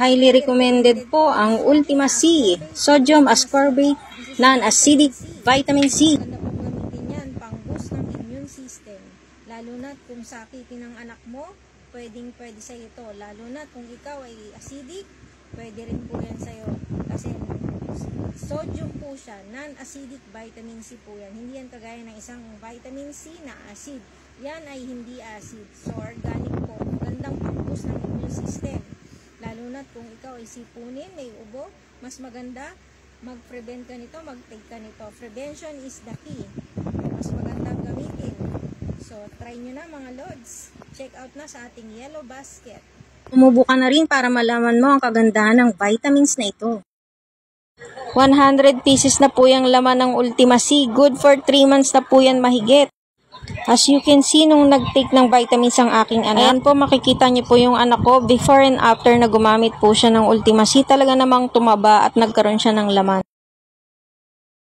Highly recommended po ang Ultima C, sodium ascorbate, non-acidic vitamin C. Maganda pong gamitin yan, pang-boost ng immune system. Lalo na kung sakitin ng anak mo, pwede sa ito. Lalo na kung ikaw ay acidic, pwede rin po yan sa'yo. Kasi sodium po siya, non-acidic vitamin C po yan. Hindi yan kagaya ng isang vitamin C na acid. Yan ay hindi acid. So organic po. Magandang pang-boost ng immune system. Lalo na kung ikaw ay sipunin, may ubo, mas maganda mag-prevent ka nito, mag-take ka nito. Prevention is the key. Mas magandang gamitin. So, try nyo na mga lods. Check out na sa ating yellow basket. Umubo ka na rin para malaman mo ang kagandahan ng vitamins na ito. 100 pieces na po yung laman ng Ultima C. Good for 3 months na po yan mahigit. As you can see, nung nag-take ng vitamins ang aking anak, ayan po, makikita niyo po yung anak ko before and after na gumamit po siya ng Ultima C. Talaga namang tumaba at nagkaroon siya ng laman.